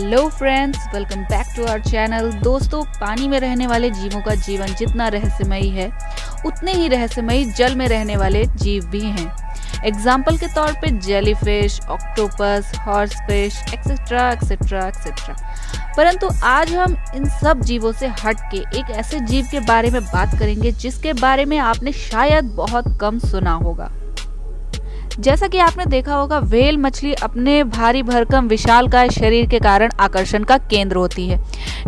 Hello friends, welcome back to our channel. दोस्तों, पानी में रहने वाले जीवों का जीवन जितना रहस्यमयी है, उतने ही रहस्यमयी जल में रहने वाले जीव भी हैं। एग्जाम्पल के तौर पे jellyfish, octopus, horsefish etcetera etcetera etcetera. परंतु आज हम इन सब जीवों से हट के एक ऐसे जीव के बारे में बात करेंगे जिसके बारे में आपने शायद बहुत कम सुना होगा। जैसा कि आपने देखा होगा, व्हेल मछली अपने भारी भरकम विशालकाय शरीर के कारण आकर्षण का केंद्र होती है।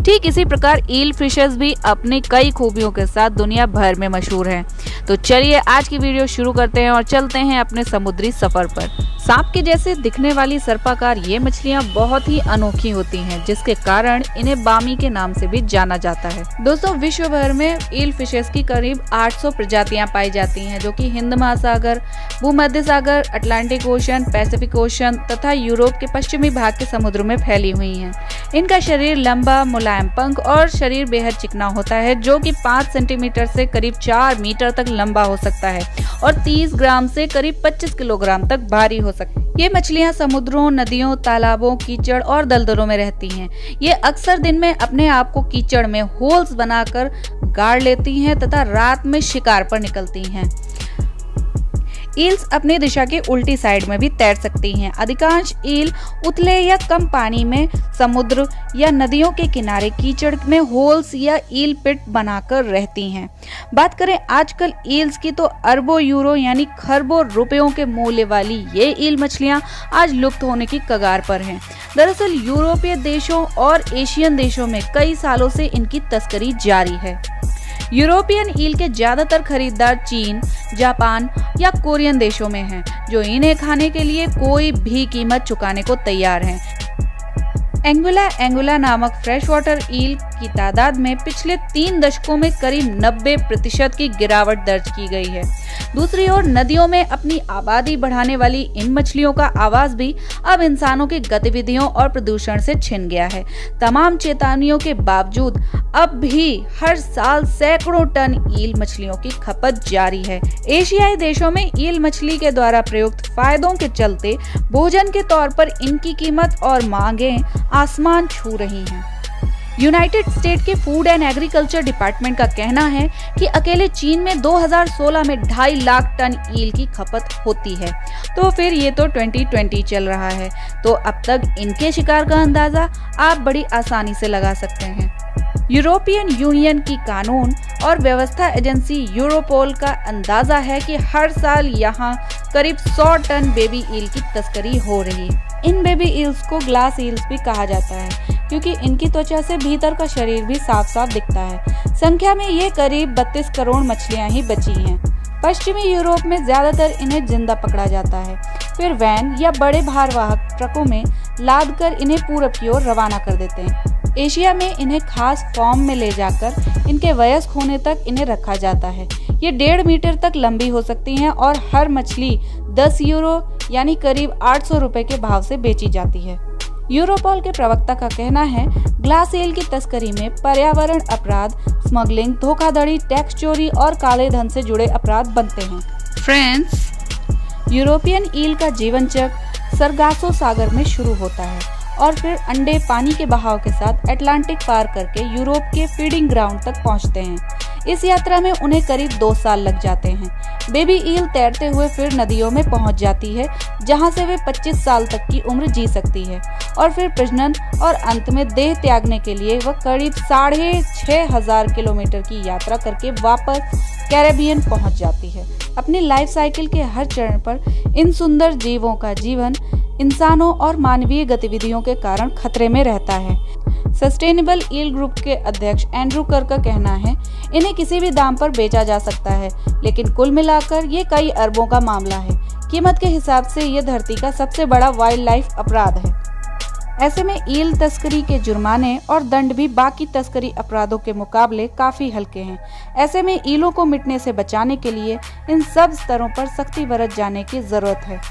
ठीक इसी प्रकार ईल फिशेस भी अपनी कई खूबियों के साथ दुनिया भर में मशहूर हैं। तो चलिए आज की वीडियो शुरू करते हैं और चलते हैं अपने समुद्री सफर पर। सांप के जैसे दिखने वाली सर्पाकार ये मछलियां बहुत ही अनोखी होती हैं, जिसके कारण इन्हें बामी के नाम से भी जाना जाता है। दोस्तों, विश्व भर में ईल फिशेस की करीब 800 प्रजातियां पाई जाती हैं, जो कि हिंद महासागर, भूमध्य सागर, अटलांटिक ओशन, पैसिफिक ओशन तथा यूरोप के पश्चिमी भाग के समुद्रों में फैली हुई हैं। इनका शरीर लंबा, मुलायम पंख और शरीर बेहद चिकना होता है, जो कि 5 सेंटीमीटर से करीब 4 मीटर तक लंबा हो सकता है और 30 ग्राम से करीब 25 किलोग्राम तक भारी हो सकती है। ये मछलियां समुद्रों, नदियों, तालाबों, कीचड़ और दलदलों में रहती हैं। ये अक्सर दिन में अपने आप को कीचड़ में होल्स बनाकर गाड़ लेती हैं तथा रात में शिकार पर निकलती हैं। ईल्स अपनी दिशा के उल्टी साइड में भी तैर सकती हैं। अधिकांश ईल उथले या कम पानी में समुद्र या नदियों के किनारे कीचड़ में होल्स या ईल पिट बनाकर रहती हैं। बात करें आजकल ईल्स की, तो अरबों यूरो यानी खरबों रुपयों के मूल्य वाली ये ईल मछलियां आज लुप्त होने की कगार पर हैं। दरअसल यूरोपीय देशों और एशियन देशों में कई सालों से इनकी तस्करी जारी है। यूरोपियन ईल के ज्यादातर खरीदार चीन, जापान या कोरियन देशों में हैं, जो इन्हें खाने के लिए कोई भी कीमत चुकाने को तैयार हैं। एंगुला एंगुला नामक फ्रेश वाटर ईल की तादाद में पिछले 3 दशकों में करीब 90% की गिरावट दर्ज की गई है। दूसरी ओर नदियों में अपनी आबादी बढ़ाने वाली इन मछलियों का आवास भी अब इंसानों की गतिविधियों और प्रदूषण से छिन गया है। तमाम चेतावनियों के बावजूद अब भी हर साल सैकड़ों टन ईल मछलियों की खपत जारी है। एशियाई देशों में ईल मछली के द्वारा प्रयुक्त फायदों के चलते भोजन के तौर पर इनकी कीमत और मांगें आसमान छू रही हैं। यूनाइटेड स्टेट के फूड एंड एग्रीकल्चर डिपार्टमेंट का कहना है कि अकेले चीन में 2016 में 2.5 लाख टन ईल की खपत होती है। तो फिर ये तो 2020 चल रहा है, तो अब तक इनके शिकार का अंदाजा आप बड़ी आसानी से लगा सकते हैं। यूरोपियन यूनियन की कानून और व्यवस्था एजेंसी यूरोपोल का अंदाजा है कि हर साल यहाँ करीब 100 टन बेबी ईल की तस्करी हो रही है। इन बेबी ईल्स को ग्लास ईल्स भी कहा जाता है, क्योंकि इनकी त्वचा से भीतर का शरीर भी साफ साफ दिखता है। संख्या में ये करीब 32 करोड़ मछलियां ही बची हैं। पश्चिमी यूरोप में ज्यादातर इन्हें जिंदा पकड़ा जाता है, फिर वैन या बड़े भारवाहक ट्रकों में लाद कर इन्हें पूरब की ओर रवाना कर देते हैं। एशिया में इन्हें खास फॉर्म में ले जाकर इनके वयस्क होने तक इन्हें रखा जाता है। ये 1.5 मीटर तक लंबी हो सकती हैं और हर मछली 10 यूरो यानी करीब 800 रुपए के भाव से बेची जाती है। यूरोपोल के प्रवक्ता का कहना है, ग्लास ईल की तस्करी में पर्यावरण अपराध, स्मगलिंग, धोखाधड़ी, टैक्स चोरी और काले धन से जुड़े अपराध बनते हैं। फ्रेंड्स, यूरोपियन ईल का जीवन चक्र सरगासो सागर में शुरू होता है और फिर अंडे पानी के बहाव के साथ अटलांटिक पार करके यूरोप के फीडिंग ग्राउंड तक पहुंचते हैं। इस यात्रा में उन्हें करीब 2 साल लग जाते हैं। बेबी ईल तैरते हुए फिर नदियों में पहुंच जाती है, जहां से वे 25 साल तक की उम्र जी सकती है और फिर प्रजनन और अंत में देह त्यागने के लिए वह करीब 6,500 किलोमीटर की यात्रा करके वापस कैरेबियन पहुंच जाती है। अपनी लाइफ साइकिल के हर चरण पर इन सुंदर जीवों का जीवन इंसानों और मानवीय गतिविधियों के कारण खतरे में रहता है। सस्टेनेबल ईल ग्रुप के अध्यक्ष एंड्रू कर का कहना है, इन्हें किसी भी दाम पर बेचा जा सकता है, लेकिन कुल मिलाकर ये कई अरबों का मामला है। कीमत के हिसाब से ये धरती का सबसे बड़ा वाइल्ड लाइफ अपराध है। ऐसे में ईल तस्करी के जुर्माने और दंड भी बाकी तस्करी अपराधों के मुकाबले काफी हल्के हैं। ऐसे में ईलों को मिटने से बचाने के लिए इन सब स्तरों पर सख्ती बरत जाने की जरूरत है।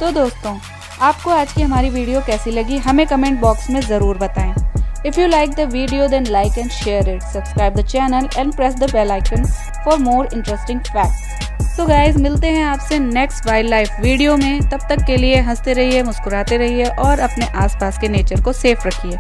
तो दोस्तों, आपको आज की हमारी वीडियो कैसी लगी हमें कमेंट बॉक्स में जरूर बताएं। If you like the video, then like and share it. Subscribe the channel and press the bell icon for more interesting facts. तो गाइस मिलते हैं आपसे नेक्स्ट वाइल्ड लाइफ वीडियो में। तब तक के लिए हंसते रहिए, मुस्कुराते रहिए और अपने आसपास के नेचर को सेफ रखिए।